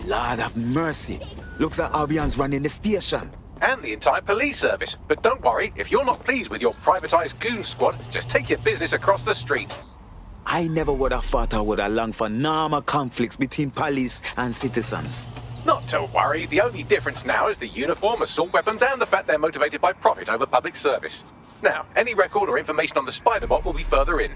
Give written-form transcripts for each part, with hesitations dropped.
Lord have mercy. Looks like Albion's running the station. And the entire police service. But don't worry, if you're not pleased with your privatized goon squad, just take your business across the street. I never would have thought I would have longed for normal conflicts between police and citizens. Not to worry, the only difference now is the uniform, assault weapons, and the fact they're motivated by profit over public service. Now, any record or information on the Spider-Bot will be further in.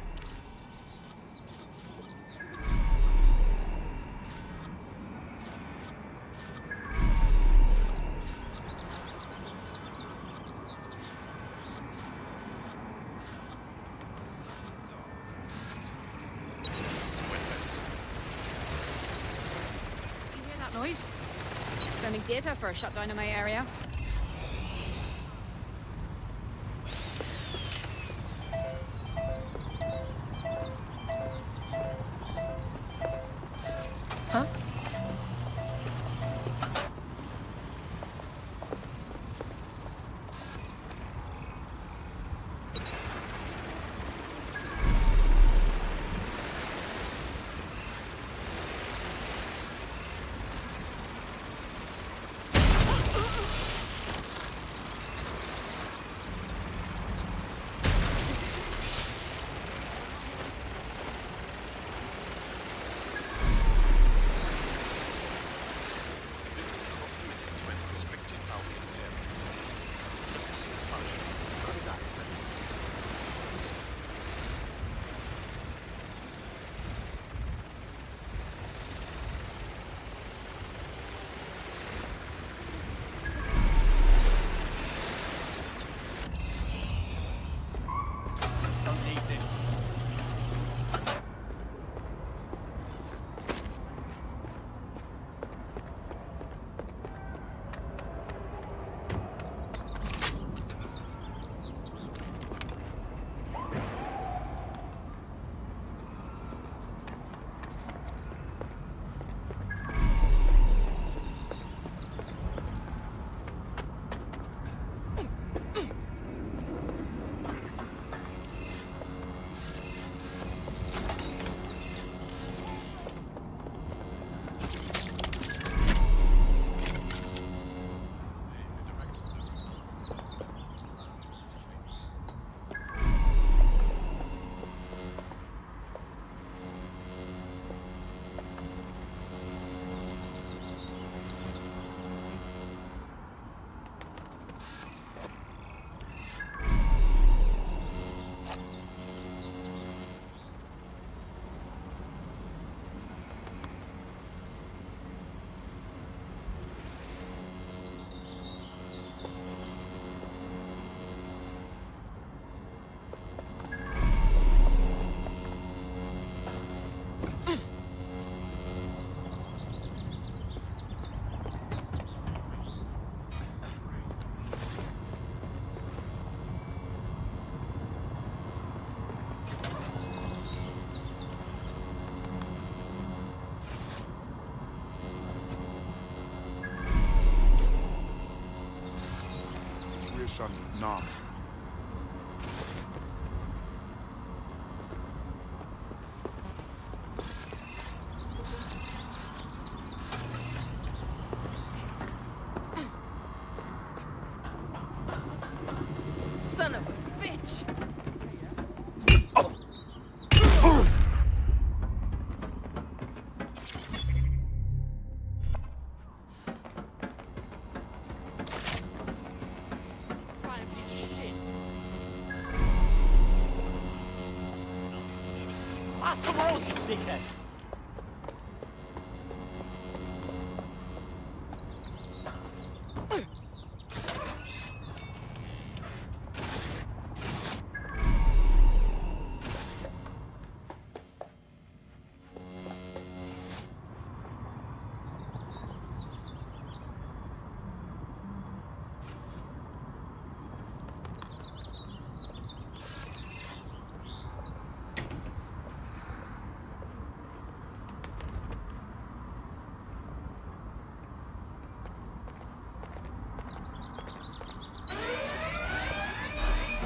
Noise? Sending data for a shutdown in my area. Huh? Now. Son of a bitch! Some rolls, you dickhead!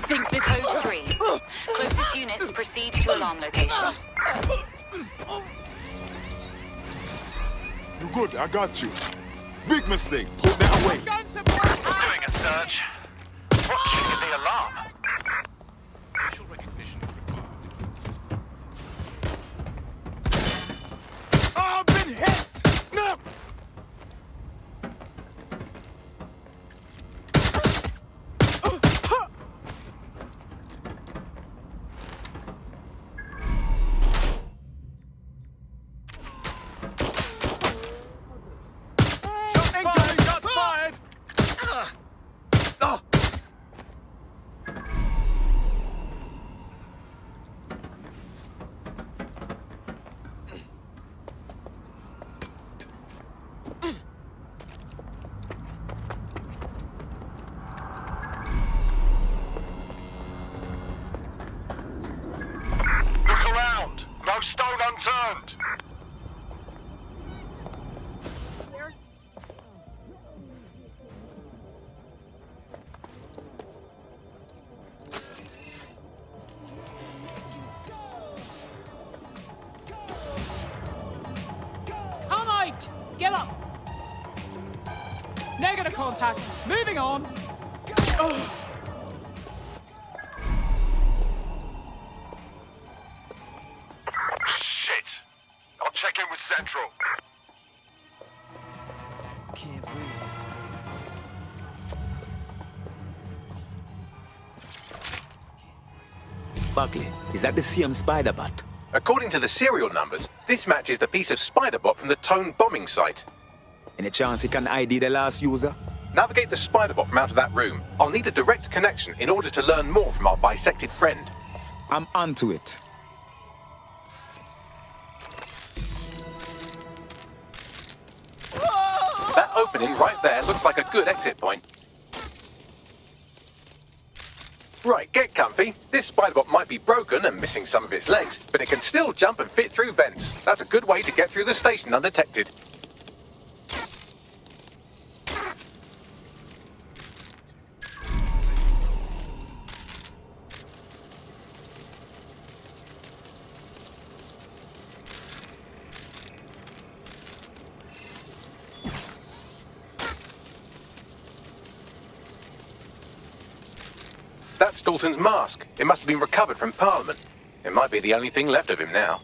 Think this code 3. Closest units proceed to alarm location. You good, I got you. Big mistake, put that away. Doing a search. What triggered the alarm? Facial recognition is required. Oh, I've been hit! No! Shots fired! Look around. No stone unturned. Come out! Get up! Negative contact. Moving on. Shit. I'll check in with Central. Can't breathe. Buckley, is that the same spider bot? According to the serial numbers, this matches the piece of spider bot from the Tone bombing site. Any chance he can ID the last user? Navigate the spider bot from out of that room. I'll need a direct connection in order to learn more from our bisected friend. I'm onto it. That opening right there looks like a good exit point. Right, get comfy. This spider-bot might be broken and missing some of its legs, but it can still jump and fit through vents. That's a good way to get through the station undetected. That's Dalton's mask. It must have been recovered from Parliament. It might be the only thing left of him now.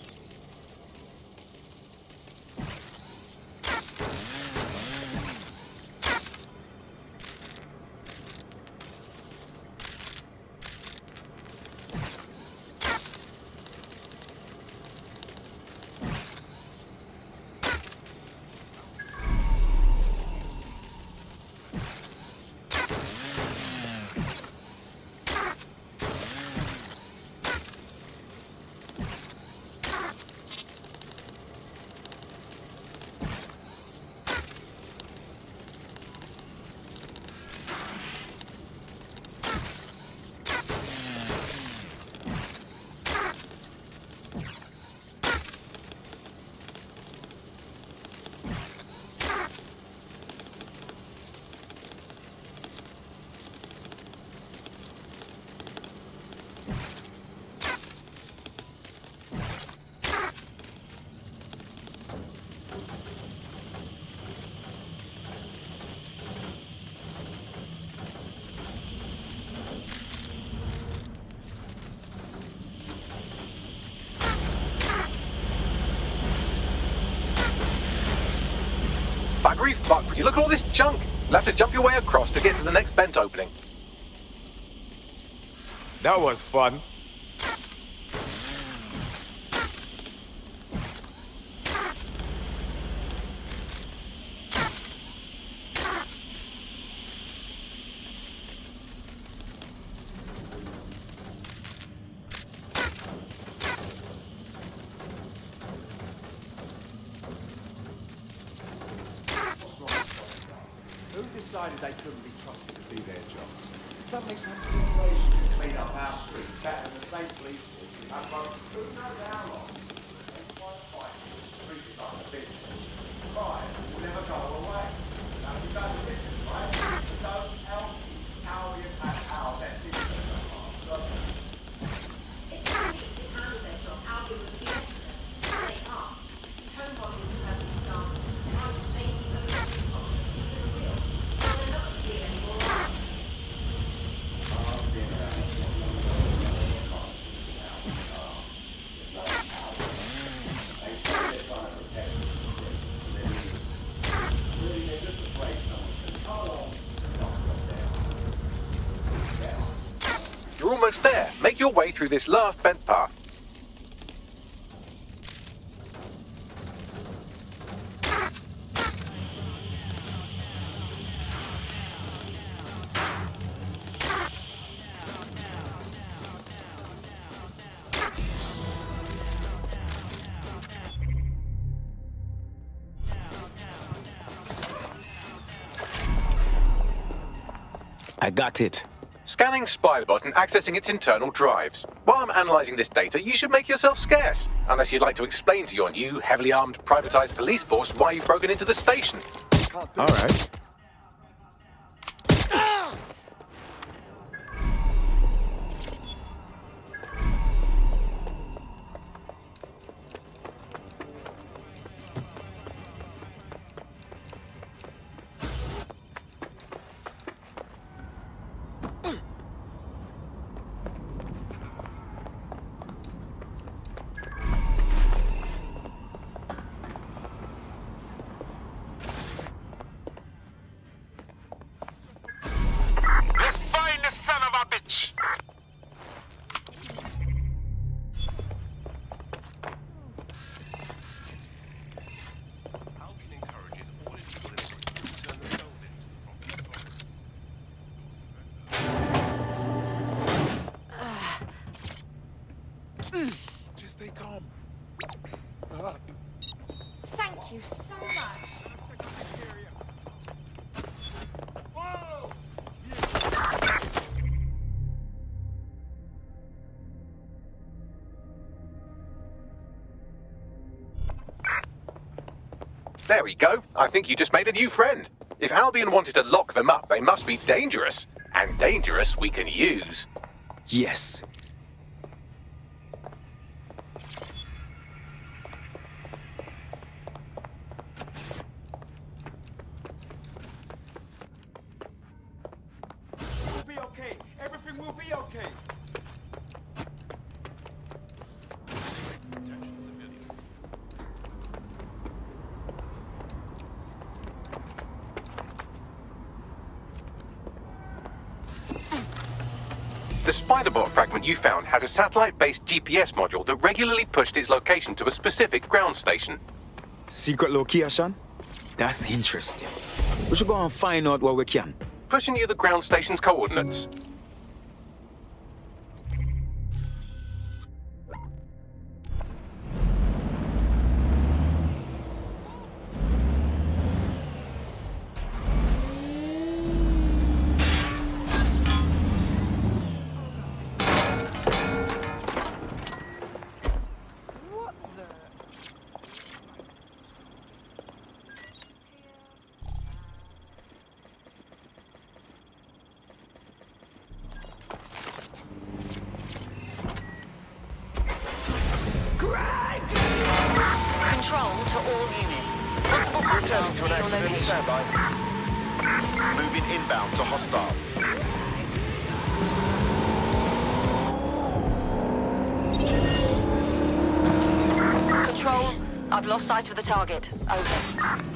Buggery fuck, would you look at all this junk? You'll have to jump your way across to get to the next vent opening. That was fun. Who decided they couldn't be trusted to do their jobs? Suddenly some corporation can clean up our streets better than the same police force we have run who knows how long. They try to fight the streets like a business. Crime will never go away. Now we don't listen, right? We don't help how we attack our best interests. So, It's only if you handle their job, how they would be excellent. They are. Tone bodies have examples. trying to protect them from their leaders. Really, they're just afraid someone's going to come along and knock them down. You're almost there. Make your way through this last bent path. I got it. Scanning SpiderBot and accessing its internal drives. While I'm analysing this data, you should make yourself scarce. Unless you'd like to explain to your new, heavily armed, privatised police force why you've broken into the station. All right. Let's find the son of a bitch! Albion encourages all its units to turn themselves into the property. Just stay calm. Thank you so much. There we go. I think you just made a new friend. If Albion wanted to lock them up, they must be dangerous. And dangerous we can use. Yes. We'll be okay. Everything will be okay. Attention civilians. The SpiderBot fragment you found has a satellite-based GPS module that regularly pushed its location to a specific ground station. Secret location? That's interesting. We should go and find out what we can. Pushing you the ground station's coordinates. Control to all units. Possible hostiles To an near your accident, location. standby. Moving inbound to hostile. Control, I've lost sight of the target. Over.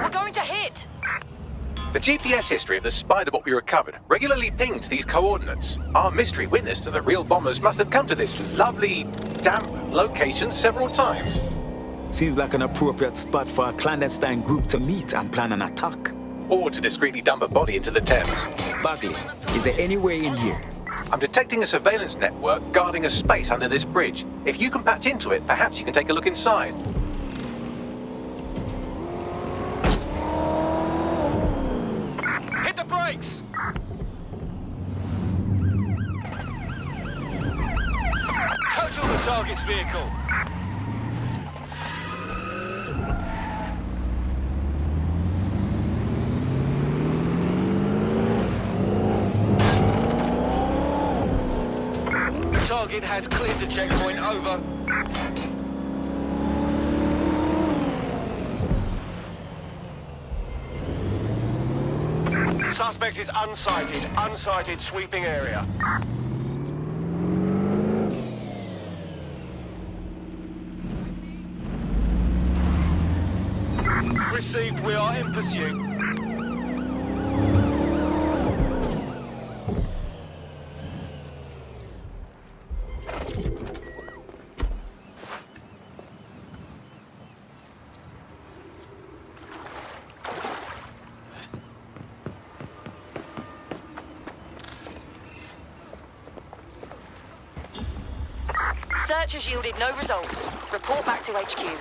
We're going to hit! The GPS history of the SpiderBot we recovered regularly pinged these coordinates. Our mystery witness to the real bombers must have come to this lovely, damp location several times. Seems like an appropriate spot for a clandestine group to meet and plan an attack. Or to discreetly dump a body into the Thames. Bagley, is there any way in here? I'm detecting a surveillance network guarding a space under this bridge. If you can patch into it, perhaps you can take a look inside. Hit the brakes! Total the target's vehicle. Target has cleared the checkpoint. Over. Suspect is unsighted. Unsighted sweeping area. Received. We are in pursuit. Search has yielded no results. Report back to HQ.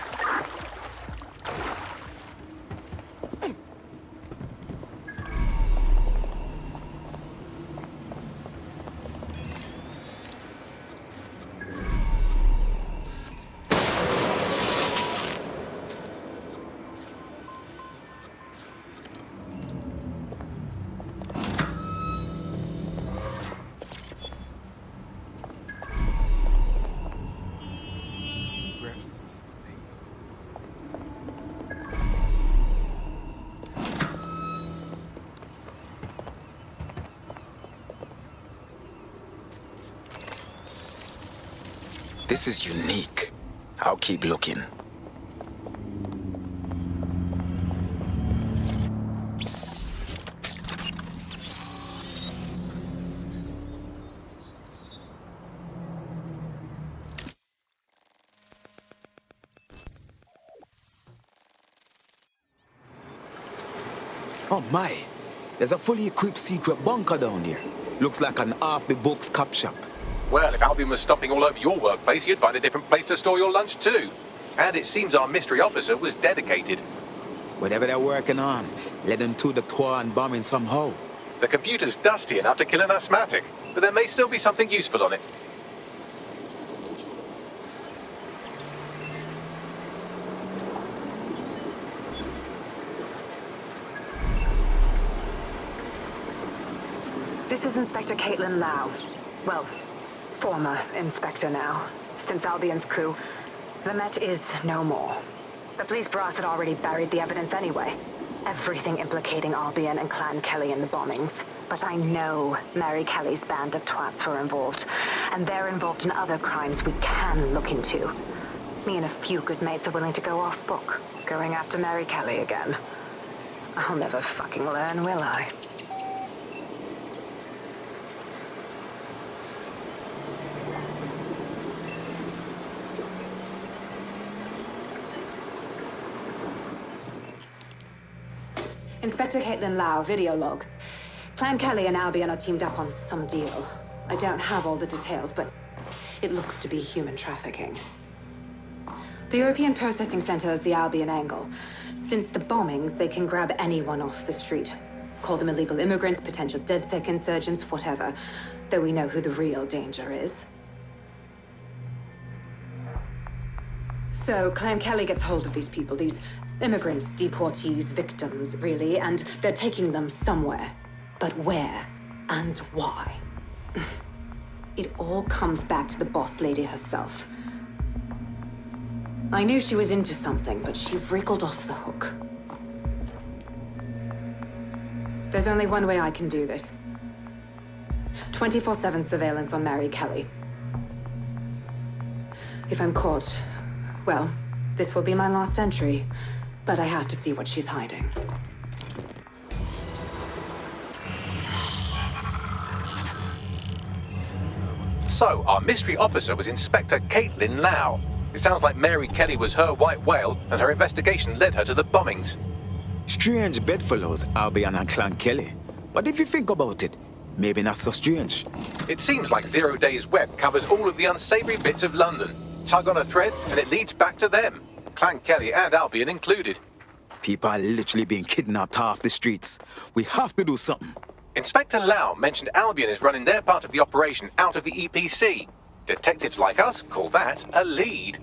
This is unique. I'll keep looking. Oh my, there's a fully equipped secret bunker down there. Looks like an off-the-books cop shop. Well, if Albion was stomping all over your workplace, you'd find a different place to store your lunch too. And it seems our mystery officer was dedicated. Whatever they're working on, let them to the tour and bombing somehow. The computer's dusty enough to kill an asthmatic, but there may still be something useful on it. This is Inspector Caitlin Lau. Well, former inspector now. Since Albion's coup, the Met is no more. The police brass had already buried the evidence anyway. Everything implicating Albion and Clan Kelly in the bombings. But I know Mary Kelly's band of twats were involved. And they're involved in other crimes we can look into. Me and a few good mates are willing to go off book, going after Mary Kelly again. I'll never fucking learn, will I? Inspector Caitlin Lau, video log. Clan Kelly and Albion are teamed up on some deal. I don't have all the details, but it looks to be human trafficking. The European Processing Center is the Albion angle. Since the bombings, they can grab anyone off the street. Call them illegal immigrants, potential DedSec insurgents, whatever. Though we know who the real danger is. So Clan Kelly gets hold of these people, these immigrants, deportees, victims, really, and they're taking them somewhere. But where and why? It all comes back to the boss lady herself. I knew she was into something, but she wriggled off the hook. There's only one way I can do this. 24/7 surveillance on Mary Kelly. If I'm caught, well, this will be my last entry. But I have to see what she's hiding. So, our mystery officer was Inspector Caitlin Lau. It sounds like Mary Kelly was her white whale, and her investigation led her to the bombings. Strange bedfellows, Albion and Clan Kelly. But if you think about it, maybe not so strange. It seems like 0 Days Web covers all of the unsavory bits of London. Tug on a thread, and it leads back to them. Clan Kelly and Albion included. People are literally being kidnapped off the streets. We have to do something. Inspector Lau mentioned Albion is running their part of the operation out of the EPC. Detectives like us call that a lead.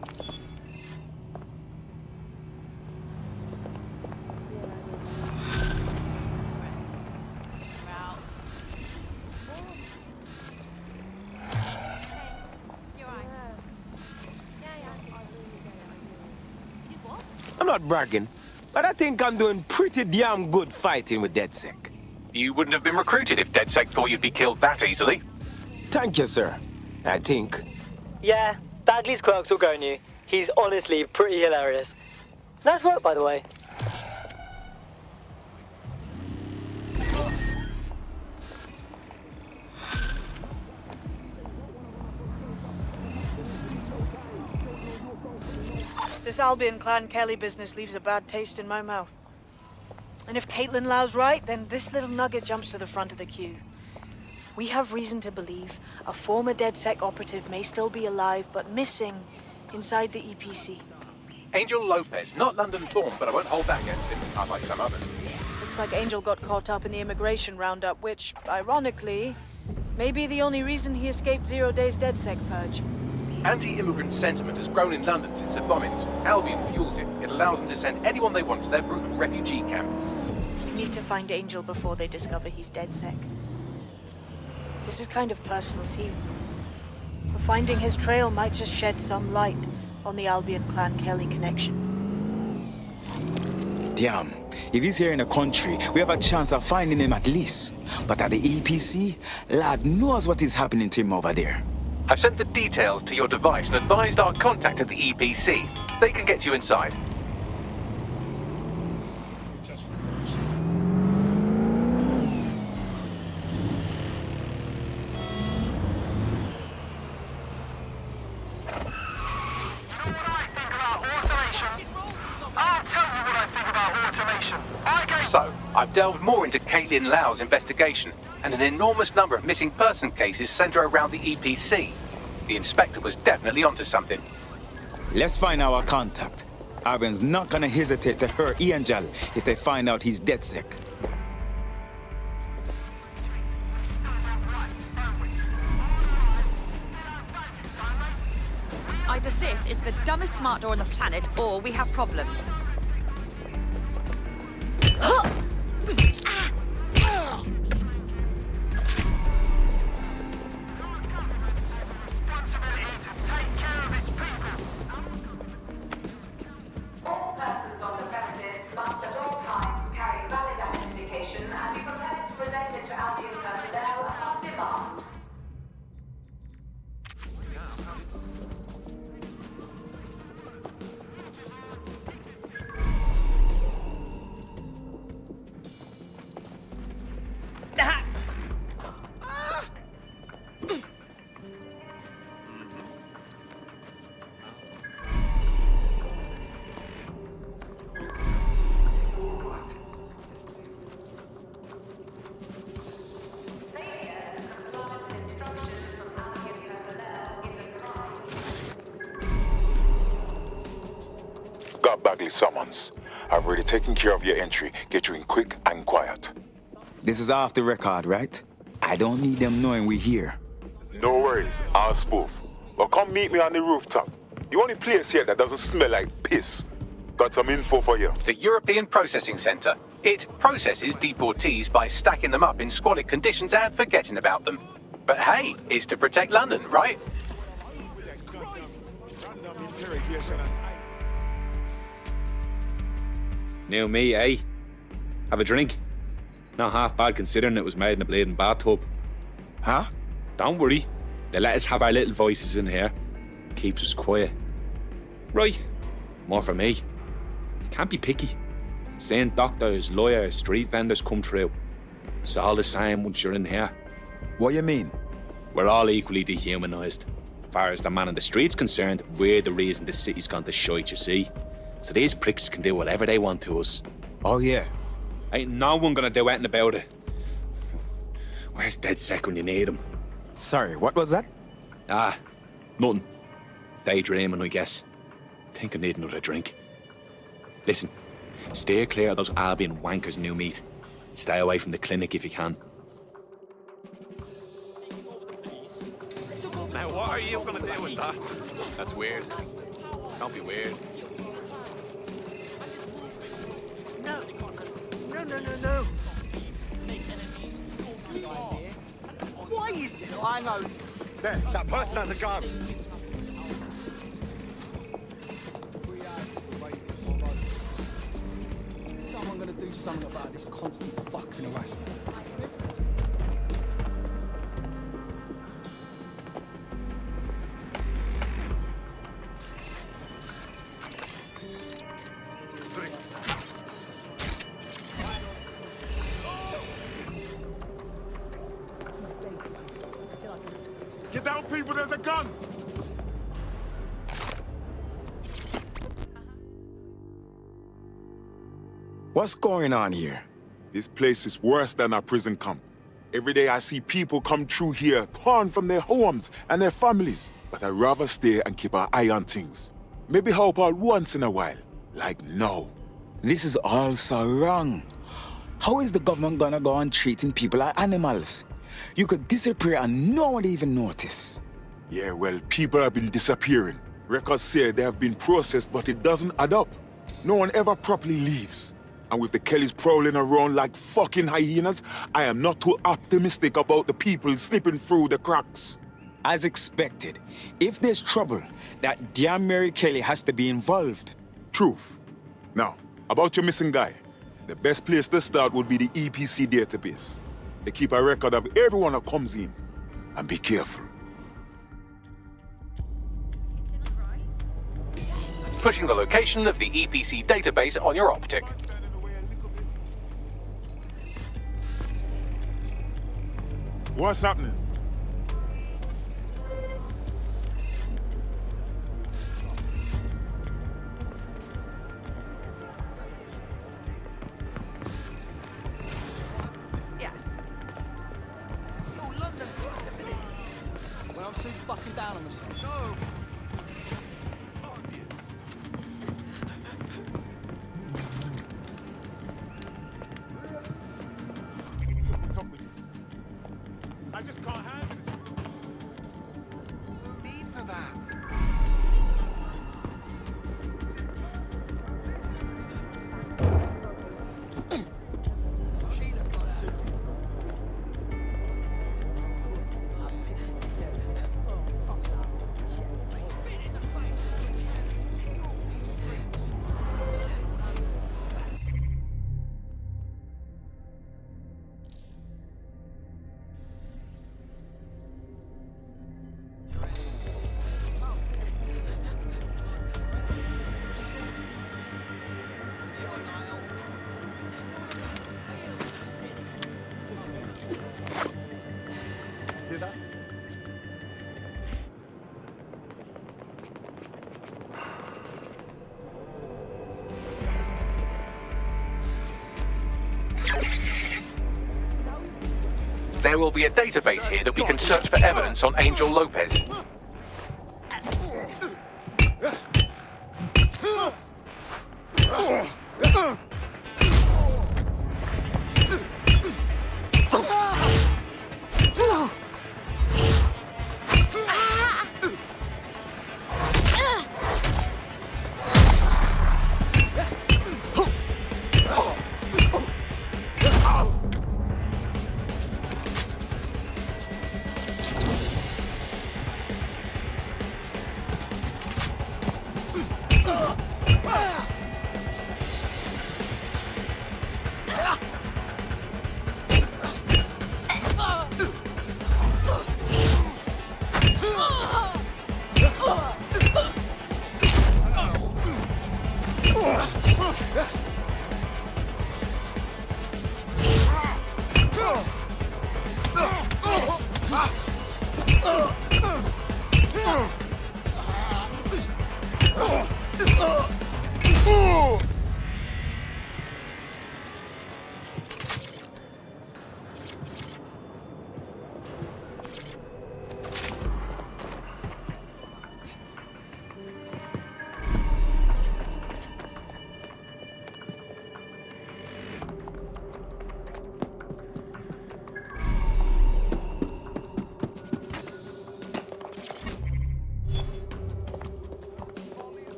I'm not bragging, but I think I'm doing pretty damn good fighting with DedSec. You wouldn't have been recruited if DedSec thought you'd be killed that easily. Thank you, sir. I think. Yeah, Bagley's quirks will go new. He's honestly pretty hilarious. Nice work, by the way. This Albion Clan Kelly business leaves a bad taste in my mouth. And if Caitlin Lau's right, then this little nugget jumps to the front of the queue. We have reason to believe a former DedSec operative may still be alive, but missing inside the EPC. Angel Lopez, not London-born, but I won't hold that against him, unlike some others. Looks like Angel got caught up in the immigration roundup, which, ironically, may be the only reason he escaped 0 days DedSec purge. Anti-immigrant sentiment has grown in London since the bombings. Albion fuels it. It allows them to send anyone they want to their brutal refugee camp. We need to find Angel before they discover he's DedSec. This is kind of personal too. But finding his trail might just shed some light on the Albion Clan Kelly connection. Damn. If he's here in the country, we have a chance of finding him at least. But at the EPC, lad knows what is happening to him over there. I've sent the details to your device and advised our contact at the EPC. They can get you inside. So, I've delved more into Caitlin Lau's investigation, and an enormous number of missing person cases centre around the EPC. The inspector was definitely onto something. Let's find our contact. Albion's not gonna hesitate to hurt Angel if they find out he's DedSec. Either this is the dumbest smart door on the planet, or we have problems. All persons on the premises must at all times carry valid identification and be prepared to present it to Albion personnel upon demand. Got Bagley summons. I've already taken care of your entry. Get you in quick and quiet. This is off the record, right? I don't need them knowing we're here. No worries, I'll spoof. Well, come meet me on the rooftop. The only place here that doesn't smell like piss. Got some info for you. The European Processing Centre. It processes deportees by stacking them up in squalid conditions and forgetting about them. But hey, it's to protect London, right? New me, eh? Have a drink? Not half bad considering it was made in a bleeding bathtub. Huh? Don't worry. They let us have our little voices in here. Keeps us quiet. Right. More for me. Can't be picky. Seeing doctors, lawyers, street vendors come through. It's all the same once you're in here. What you mean? We're all equally dehumanised. As far as the man on the street's concerned, we're the reason the city's gone to shite, you see. So these pricks can do whatever they want to us. Oh, yeah. Ain't no one gonna do anything about it. Where's DedSec when you need him? Sorry, what was that? Ah, nothing. Daydreaming, I guess. Think I need another drink. Listen, steer clear of those Albion wankers, new meat. Stay away from the clinic if you can. Now, what are you gonna do with that? That's weird. Don't be weird. No. Why is it I know? There, that person has a gun. Someone gonna to do something about this constant fucking harassment. Get down, people, there's a gun! What's going on here? This place is worse than a prison camp. Every day I see people come through here, torn from their homes and their families. But I'd rather stay and keep an eye on things. Maybe help out once in a while, like now. This is all so wrong. How is the government gonna go on treating people like animals? You could disappear and no one even notice. Yeah, well, people have been disappearing. Records say they have been processed, but it doesn't add up. No one ever properly leaves. And with the Kellys prowling around like fucking hyenas, I am not too optimistic about the people slipping through the cracks. As expected, if there's trouble, that damn Mary Kelly has to be involved. Truth. Now, about your missing guy, the best place to start would be the EPC database. They keep a record of everyone that comes in. And be careful. Pushing the location of the EPC database on your optic. What's happening? Yeah. Yo, London's right a minute. Well, I'm so fucking down on myself. No! I just can't handle this. No need for that. Hear that? There will be a database here that we can search for evidence on Angel Lopez.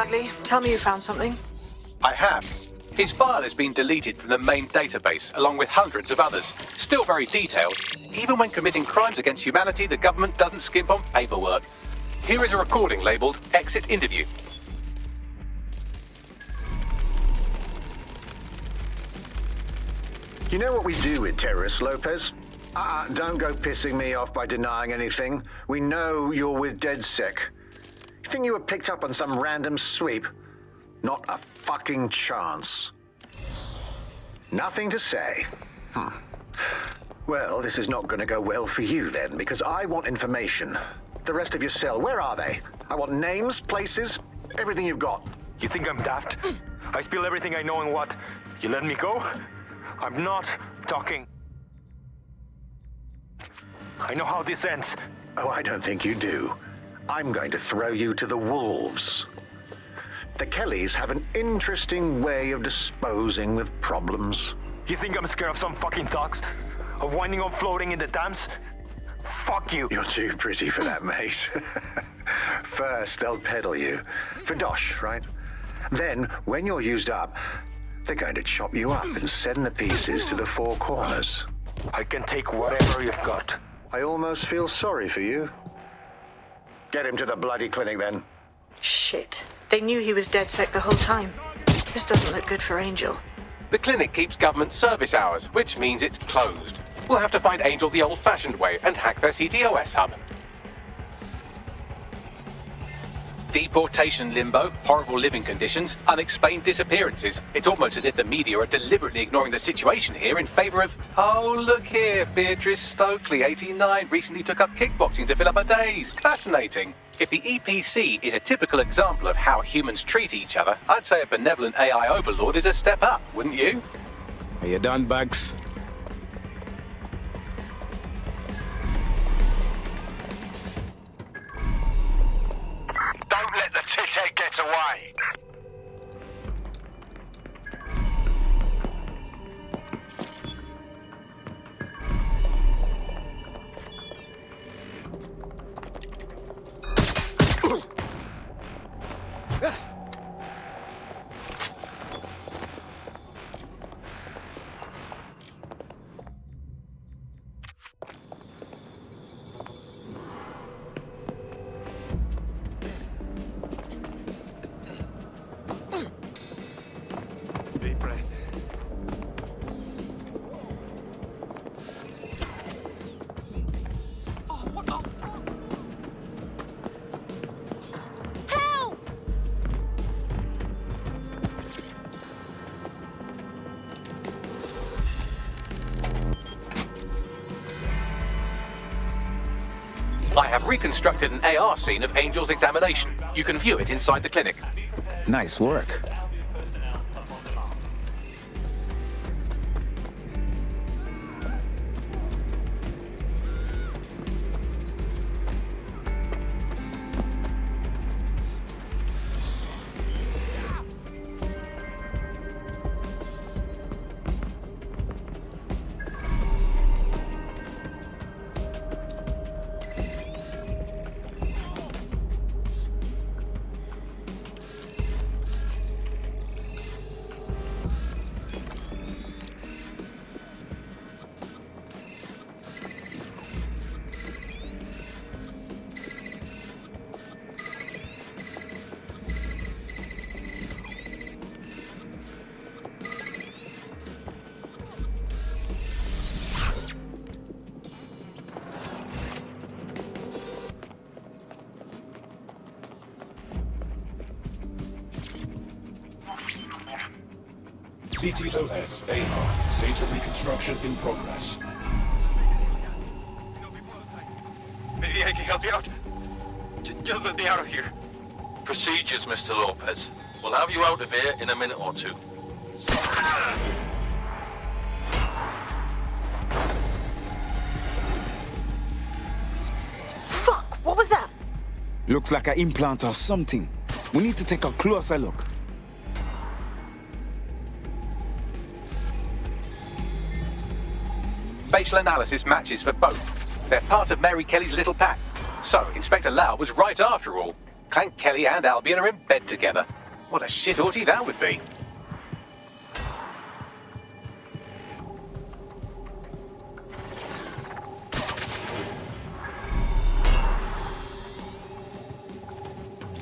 Bagley, tell me you found something. I have. His file has been deleted from the main database, along with hundreds of others. Still very detailed. Even when committing crimes against humanity, the government doesn't skimp on paperwork. Here is a recording labelled Exit Interview. You know what we do with terrorists, Lopez? Don't go pissing me off by denying anything. We know you're with DedSec. You think you were picked up on some random sweep? Not a fucking chance. Nothing to say. Well, this is not going to go well for you then, because I want information. The rest of your cell, where are they? I want names, places, everything you've got. You think I'm daft? I spill everything I know and what? You let me go? I'm not talking. I know how this ends. Oh, I don't think you do. I'm going to throw you to the wolves. The Kellys have an interesting way of disposing with problems. You think I'm scared of some fucking thugs? Of winding up floating in the dams? Fuck you. You're too pretty for that, mate. First, they'll peddle you. For dosh, right? Then, when you're used up, they're going to chop you up and send the pieces to the four corners. I can take whatever you've got. I almost feel sorry for you. Get him to the bloody clinic, then. Shit. They knew he was DedSec the whole time. This doesn't look good for Angel. The clinic keeps government service hours, which means it's closed. We'll have to find Angel the old-fashioned way and hack their CTOS hub. Deportation limbo, horrible living conditions, unexplained disappearances. It's almost as if the media are deliberately ignoring the situation here in favour of... Oh, look here, Beatrice Stokely, 89, recently took up kickboxing to fill up her days. Fascinating. If the EPC is a typical example of how humans treat each other, I'd say a benevolent AI overlord is a step up, wouldn't you? Are you done, Bugs? Don't let the tit-head get away! I have reconstructed an AR scene of Angel's examination. You can view it inside the clinic. Nice work. CTOS AR. Data reconstruction in progress. Maybe I can help you out. Just let me out of here. Procedures, Mr. Lopez. We'll have you out of here in a minute or two. Fuck! What was that? Looks like an implant or something. We need to take a closer look. Facial analysis matches for both. They're part of Mary Kelly's little pack. So, Inspector Lau was right after all. Clank Kelly and Albion are in bed together. What a shit orgy that would be.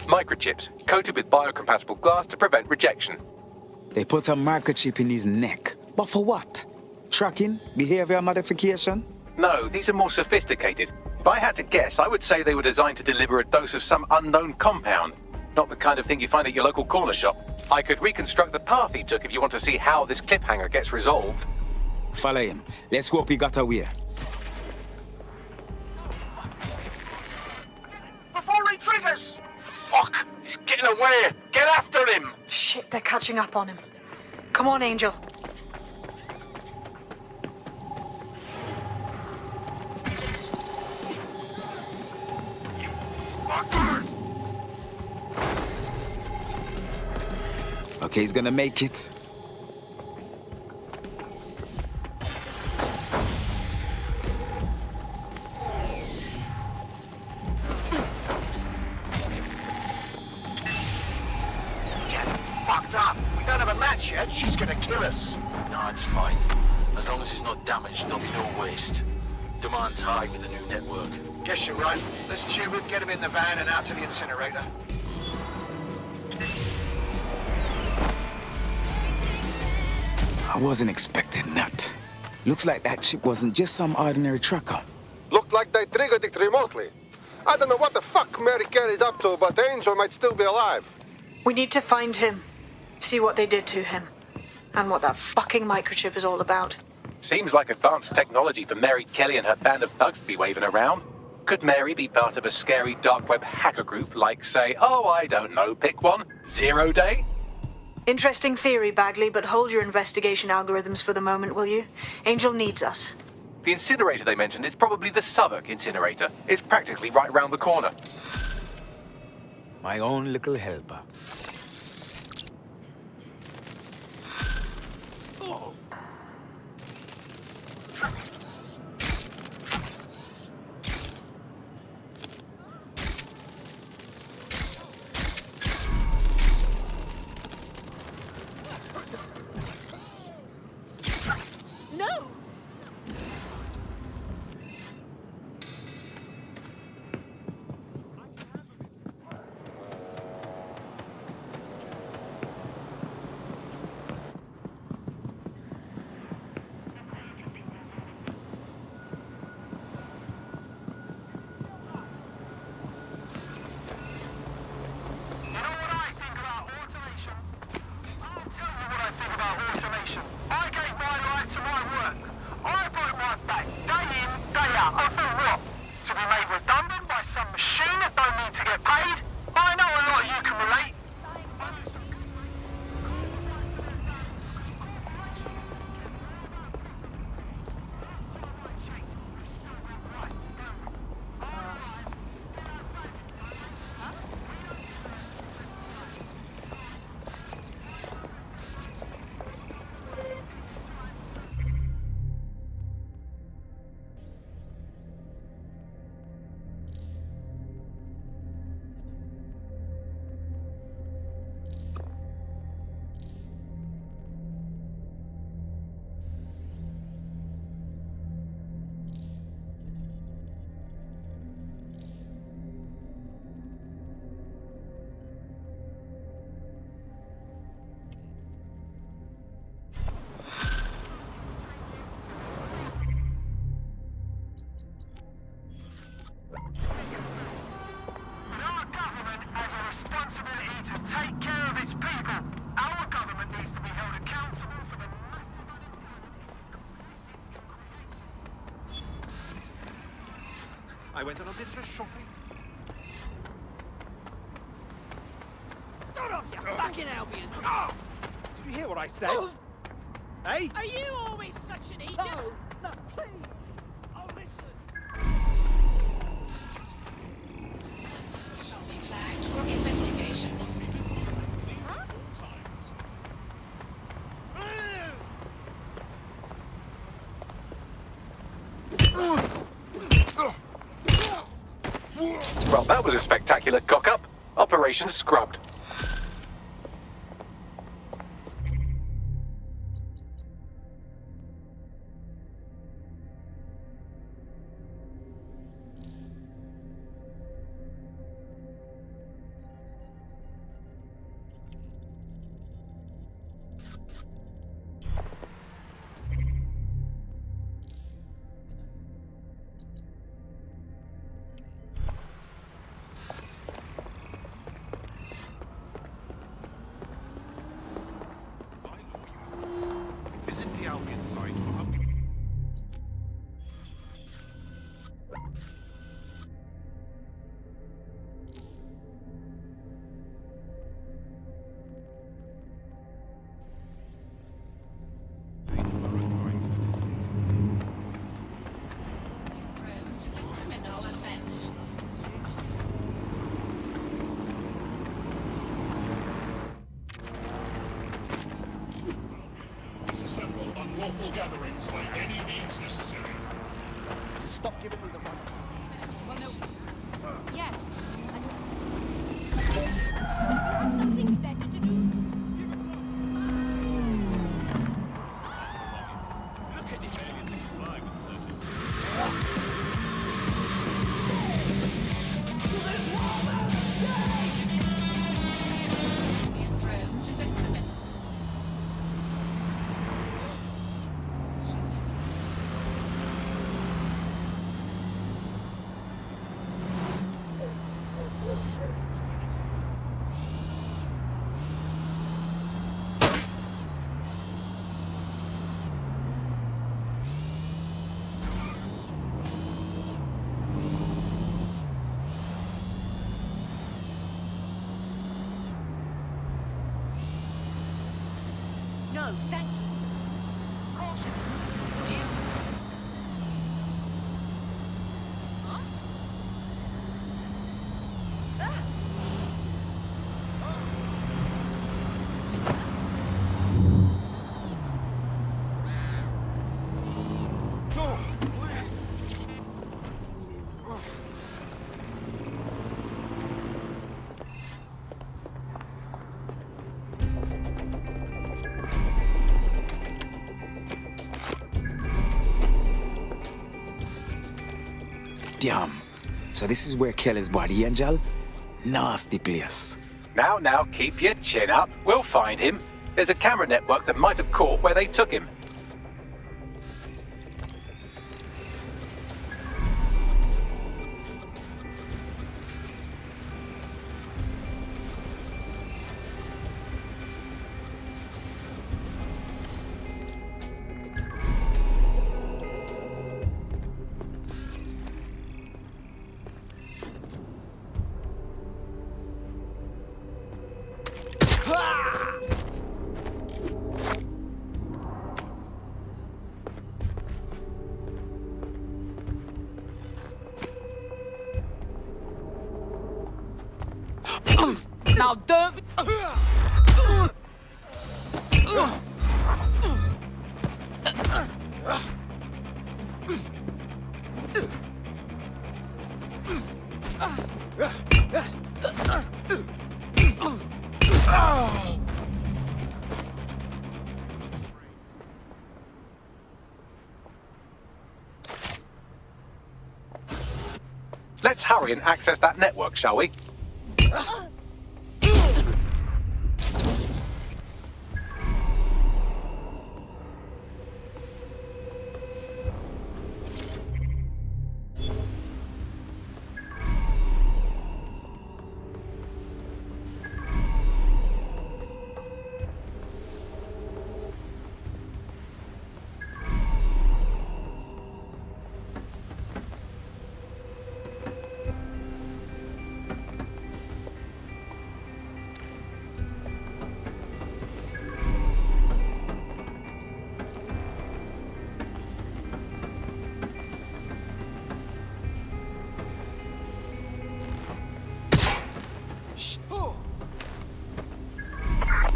Microchips, coated with biocompatible glass to prevent rejection. They put a microchip in his neck. But for what? Tracking? Behavior modification? No, these are more sophisticated. If I had to guess, I would say they were designed to deliver a dose of some unknown compound. Not the kind of thing you find at your local corner shop. I could reconstruct the path he took if you want to see how this cliffhanger gets resolved. Follow him. Let's hope he got away. Before he triggers! Fuck! He's getting away! Get after him! Shit, they're catching up on him. Come on, Angel. Okay, he's gonna make it. Fucked up! We don't have a match yet, she's gonna kill us! No, it's fine. As long as it's not damaged, there'll be no waste. Demand's high with the new network. Guess you're right. Let's tube it, get him in the van and out to the incinerator. I wasn't expecting that. Looks like that chip wasn't just some ordinary tracker. Looked like they triggered it remotely. I don't know what the fuck Mary Kelly's up to, but Angel might still be alive. We need to find him. See what they did to him. And what that fucking microchip is all about. Seems like advanced technology for Mary Kelly and her band of thugs to be waving around. Could Mary be part of a scary dark web hacker group like, say, oh, I don't know, pick one, 0 Day? Interesting theory, Bagley, but hold your investigation algorithms for the moment, will you? Angel needs us. The incinerator they mentioned is probably the Southwark incinerator. It's practically right round the corner. My own little helper. No! I went on a bit of shopping. Shut up, you fucking Albion! Oh! Did you hear what I said? Oh. Hey? Are you always such an idiot? No, no, please! Oh, listen! Flagged for investigation. Well, that was a spectacular cock-up. Operation scrubbed. Visit the Albion site for up. Verifying statistics. Rooms is a criminal offense. Disassemble unlawful gatherings by any means necessary. Stop giving me the run. Well, no. Yes. I have something better to do. Look at these aliens that comply with surgery. Rooms is a criminal. No, thank you. No, please. Damn. So this is where Kelly's body, Angel? Nasty place. Now, keep your chin up. We'll find him. There's a camera network that might have caught where they took him. Now don't be... Let's hurry and access that network, shall we?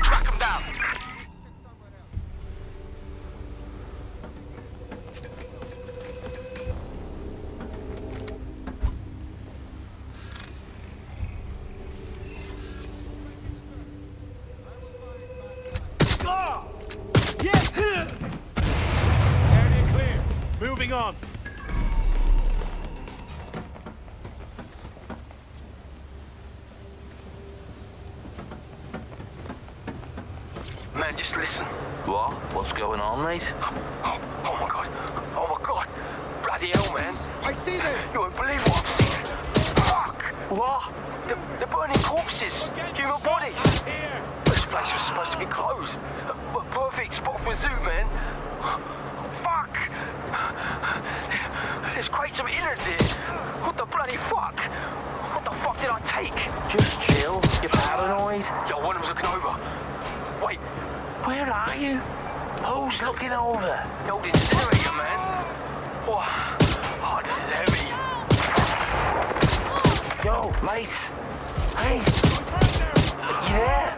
Track him down. Area clear. Moving on. Man, just listen. What? What's going on, mate? Oh my god. Oh my god. Bloody hell, man. I see them! You won't believe what I've seen. Fuck! What? They're burning corpses. Human bodies. Here. It's place was supposed to be closed. A perfect spot for a zoo, man. Fuck! There's crates of innards here. What the bloody fuck? What the fuck did I take? Just chill. You're paranoid. Yo, one of them's looking over. Wait. Where are you? Who's looking over? The old incinerator, man. Oh, this is heavy. Yo, mates. Hey. You there?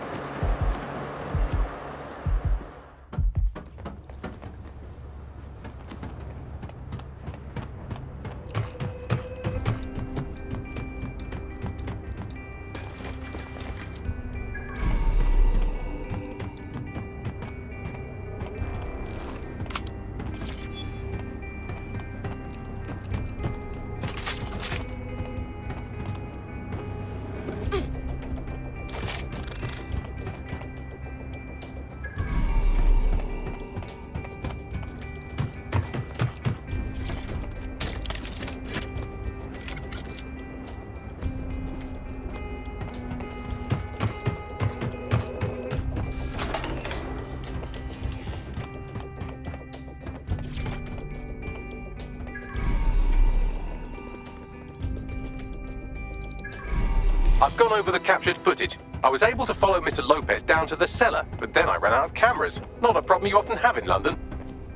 I've gone over the captured footage. I was able to follow Mr. Lopez down to the cellar, but then I ran out of cameras. Not a problem you often have in London.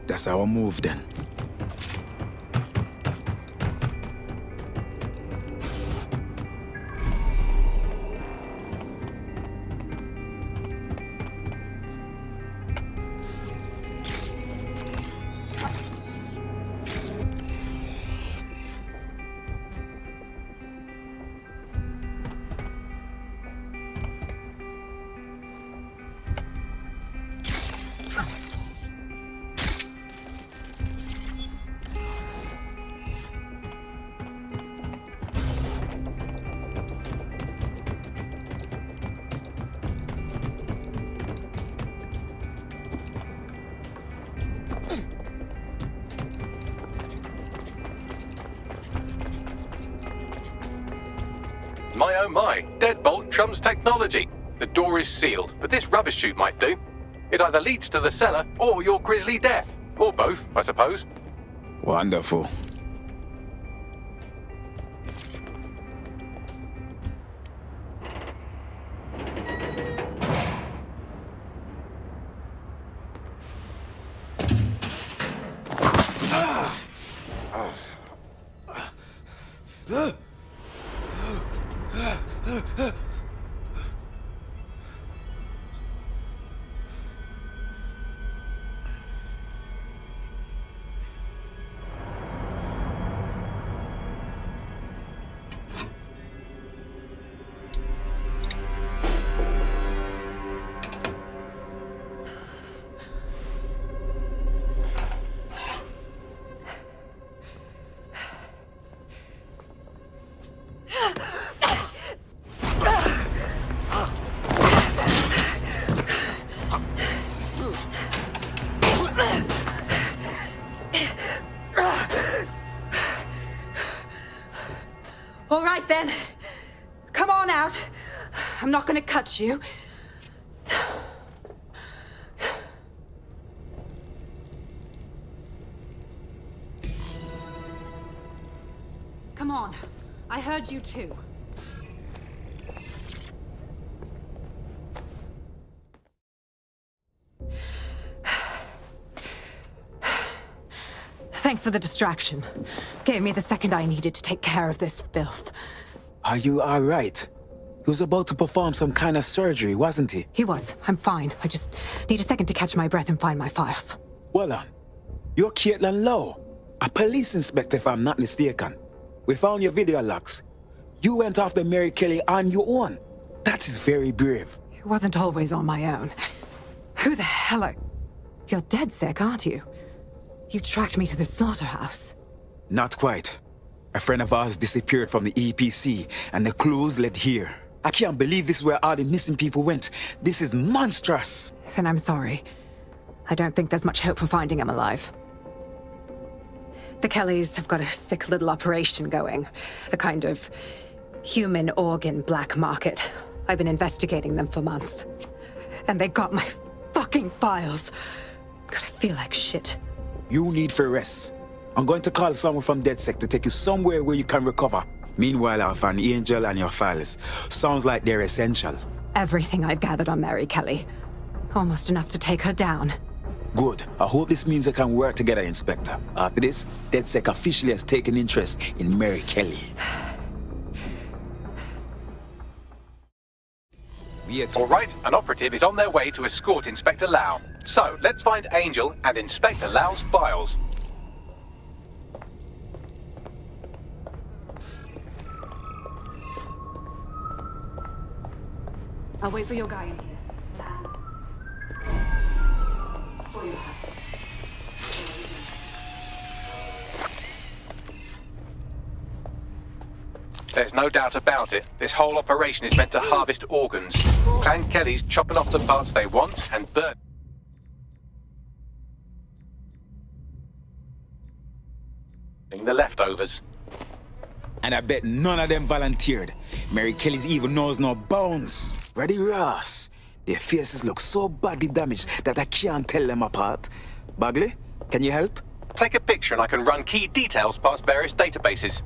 That's our move then. My oh my, deadbolt trumps technology. The door is sealed, but this rubbish chute might do. It either leads to the cellar or your grisly death. Or both, I suppose. Wonderful. All right, then. Come on out. I'm not gonna cut you. Come on. I heard you too. Thanks for the distraction. Gave me the second I needed to take care of this filth. Are you all right? He was about to perform some kind of surgery, wasn't he? He was. I'm fine. I just need a second to catch my breath and find my files. Well, you're Caitlin Lowe, a police inspector if I'm not mistaken. We found your video logs. You went after Mary Kelly on your own. That is very brave. It wasn't always on my own. Who the hell are... You're dead sick, aren't you? You tracked me to the slaughterhouse. Not quite. A friend of ours disappeared from the EPC, and the clues led here. I can't believe this is where all the missing people went. This is monstrous. Then I'm sorry. I don't think there's much hope for finding him alive. The Kellys have got a sick little operation going. A kind of human organ black market. I've been investigating them for months. And they got my fucking files. God, I feel like shit. You need for rest. I'm going to call someone from DedSec to take you somewhere where you can recover. Meanwhile, I'll find Angel and your files. Sounds like they're essential. Everything I've gathered on Mary Kelly. Almost enough to take her down. Good. I hope this means I can work together, Inspector. After this, DedSec officially has taken interest in Mary Kelly. All right, an operative is on their way to escort Inspector Lau. So, let's find Angel and Inspector Lau's files. I'll wait for your guy in here. There's no doubt about it. This whole operation is meant to harvest organs. Clan Kelly's chopping off the parts they want and burning the leftovers. And I bet none of them volunteered. Mary Kelly's evil knows no bounds. Ready, Ross? Their faces look so badly damaged that I can't tell them apart. Bagley, can you help? Take a picture and I can run key details past various databases.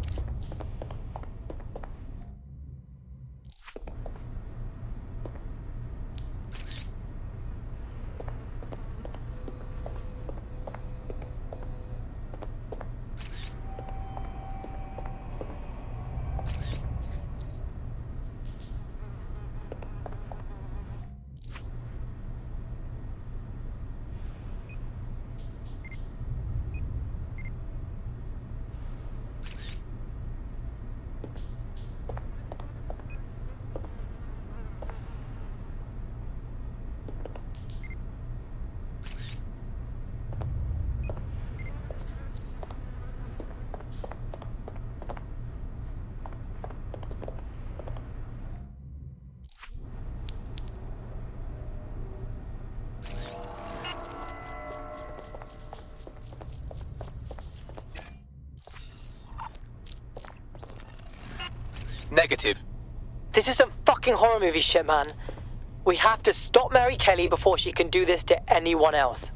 Negative. This is some fucking horror movie shit, man. We have to stop Mary Kelly before she can do this to anyone else.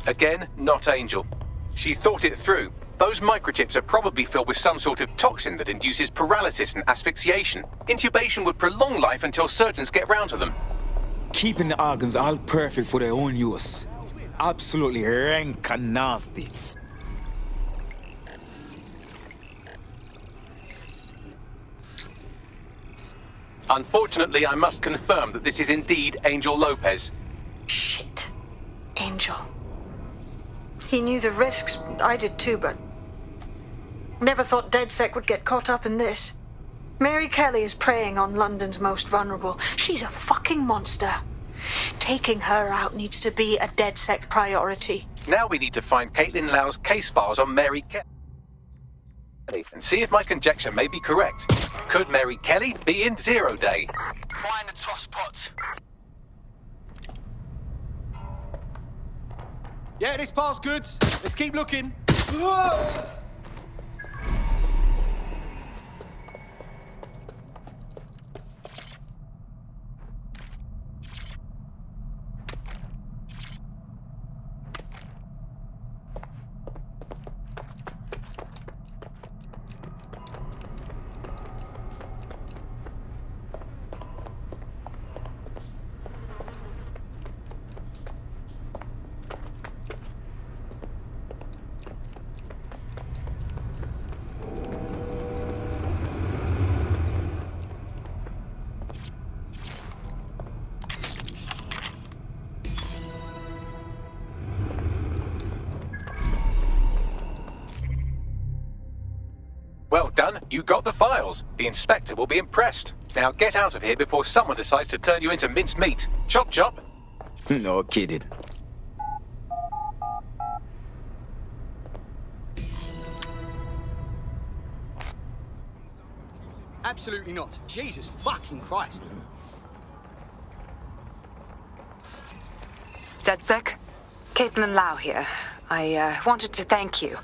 Again, not Angel. She thought it through. Those microchips are probably filled with some sort of toxin that induces paralysis and asphyxiation. Intubation would prolong life until surgeons get round to them. Keeping the organs all perfect for their own use. Absolutely rank and nasty. Unfortunately, I must confirm that this is indeed Angel Lopez. Shit. Angel. He knew the risks. I did too, but never thought DedSec would get caught up in this. Mary Kelly is preying on London's most vulnerable. She's a fucking monster. Taking her out needs to be a DedSec priority. Now we need to find Caitlin Lau's case files on Mary Kelly and see if my conjecture may be correct. Could Mary Kelly be in Zero Day? Find the toss pots. Yeah, this part's good. Let's keep looking. Well done, you got the files. The inspector will be impressed. Now get out of here before someone decides to turn you into minced meat. Chop chop. No kidding. Absolutely not. Jesus fucking Christ. DedSec? Caitlin Lau here. I wanted to thank you.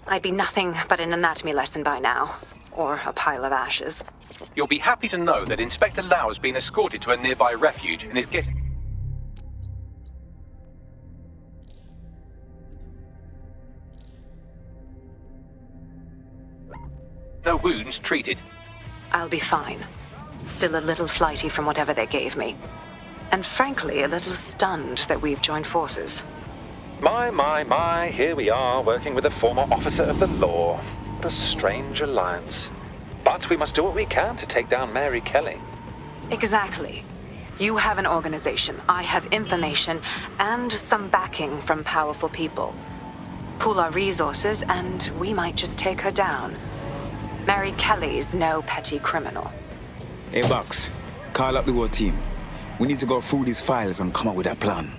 I'd be nothing but an anatomy lesson by now. Or a pile of ashes. You'll be happy to know that Inspector Lau has been escorted to a nearby refuge and is getting... No wounds treated. I'll be fine. Still a little flighty from whatever they gave me. And frankly, a little stunned that we've joined forces. My, here we are, working with a former officer of the law. What a strange alliance. But we must do what we can to take down Mary Kelly. Exactly. You have an organization, I have information, and some backing from powerful people. Pool our resources, and we might just take her down. Mary Kelly's no petty criminal. Hey, Bucks, call up the whole team. We need to go through these files and come up with a plan.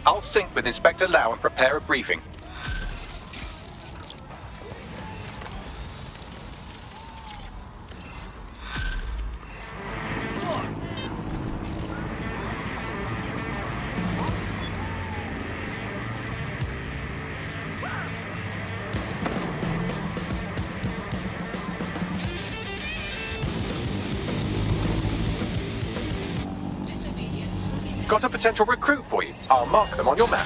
I'll sync with Inspector Lau and prepare a briefing. Got a potential recruit for you. I'll mark them on your map.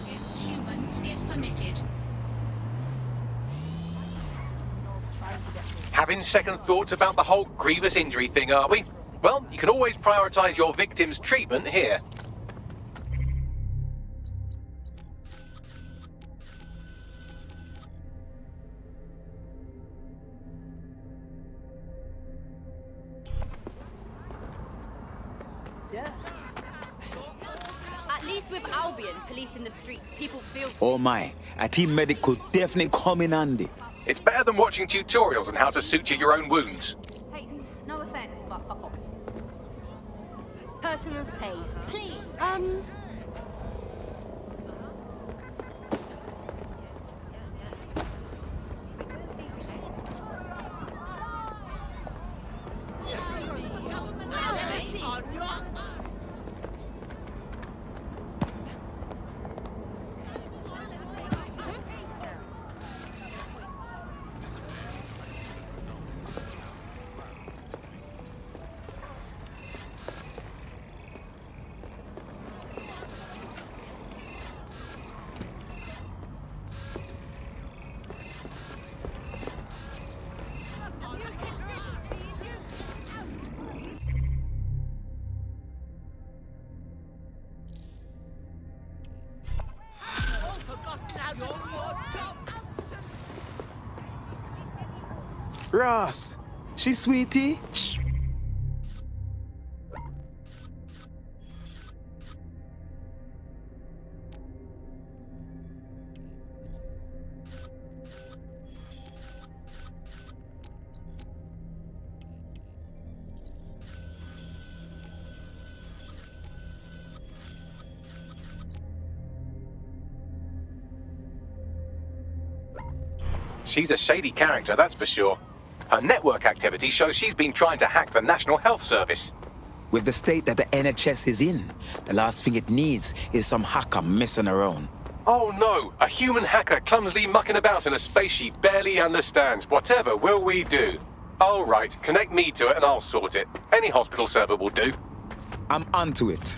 Against humans is permitted. Having second thoughts about the whole grievous injury thing, are we? Well, you can always prioritize your victim's treatment here. At least with Albion policing the streets, people feel... Oh my, a team medic could definitely come in handy. It's better than watching tutorials on how to suture your own wounds. Hey, no offense, but fuck off. Personal space, please. Ross, she sweetie. She's a shady character, that's for sure. Her network activity shows she's been trying to hack the National Health Service. With the state that the NHS is in, the last thing it needs is some hacker messing around. Oh no, a human hacker clumsily mucking about in a space she barely understands. Whatever will we do? All right, connect me to it and I'll sort it. Any hospital server will do. I'm onto it.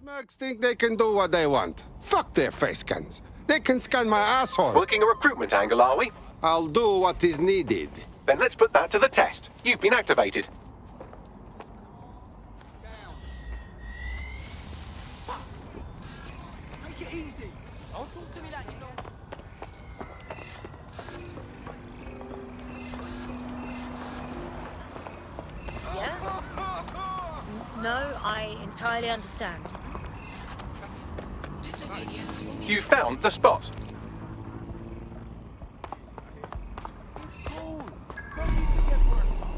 Mercs think they can do what they want. Fuck their face scans. They can scan my asshole. Working a recruitment angle, are we? I'll do what is needed. Then let's put that to the test. You've been activated. Take it easy. Don't talk to me like you know. Yeah? No, I entirely understand. You found the spot. It's cool. No need to get worked up.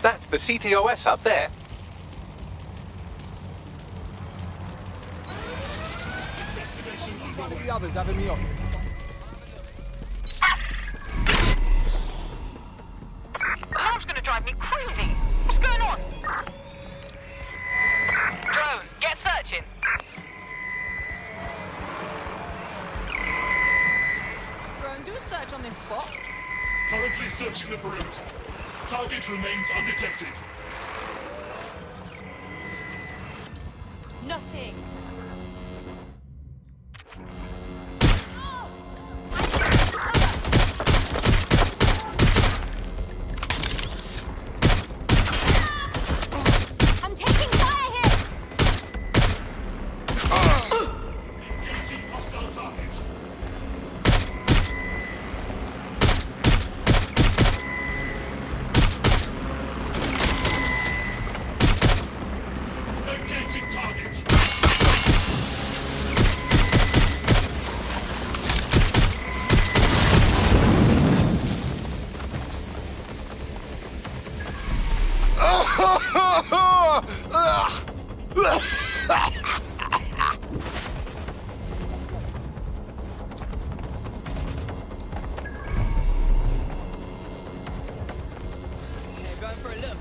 That's the CTOS up there. One of the others having me on. Alarm's gonna drive me crazy. What's going on? Drone, get searching. Drone, do a search on this spot. Currently searching the perimeter. Target remains undetected. Nothing. I'm taking fire here. Engaging hostile target. Engaging target. Okay, going for a look.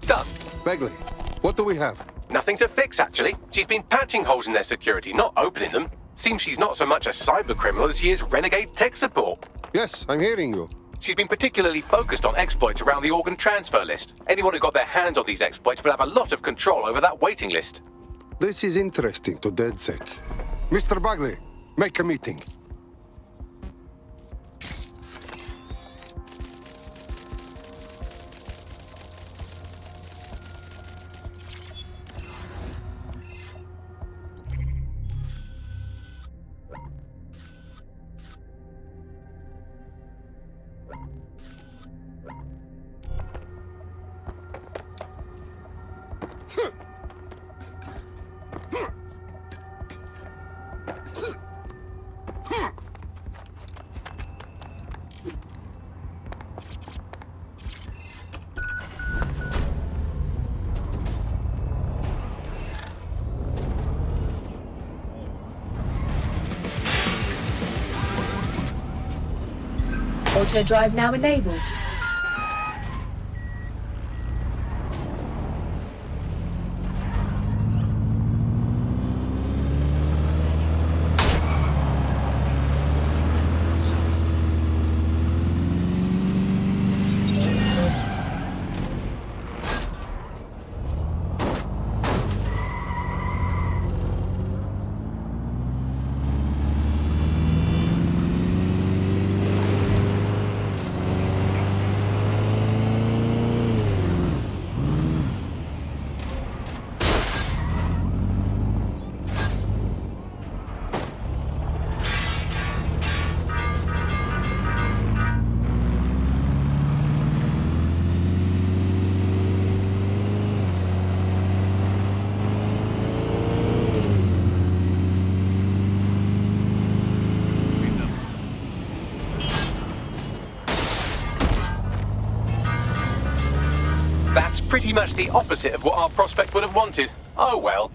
Done. Begley, what do we have? Nothing to fix, actually. She's been patching holes in their security, not opening them. Seems she's not so much a cyber criminal as she is renegade tech support. Yes, I'm hearing you. She's been particularly focused on exploits around the organ transfer list. Anyone who got their hands on these exploits will have a lot of control over that waiting list. This is interesting to DedSec. Mr. Bagley, make a meeting. Auto drive now enabled. That's pretty much the opposite of what our prospect would have wanted. Oh well.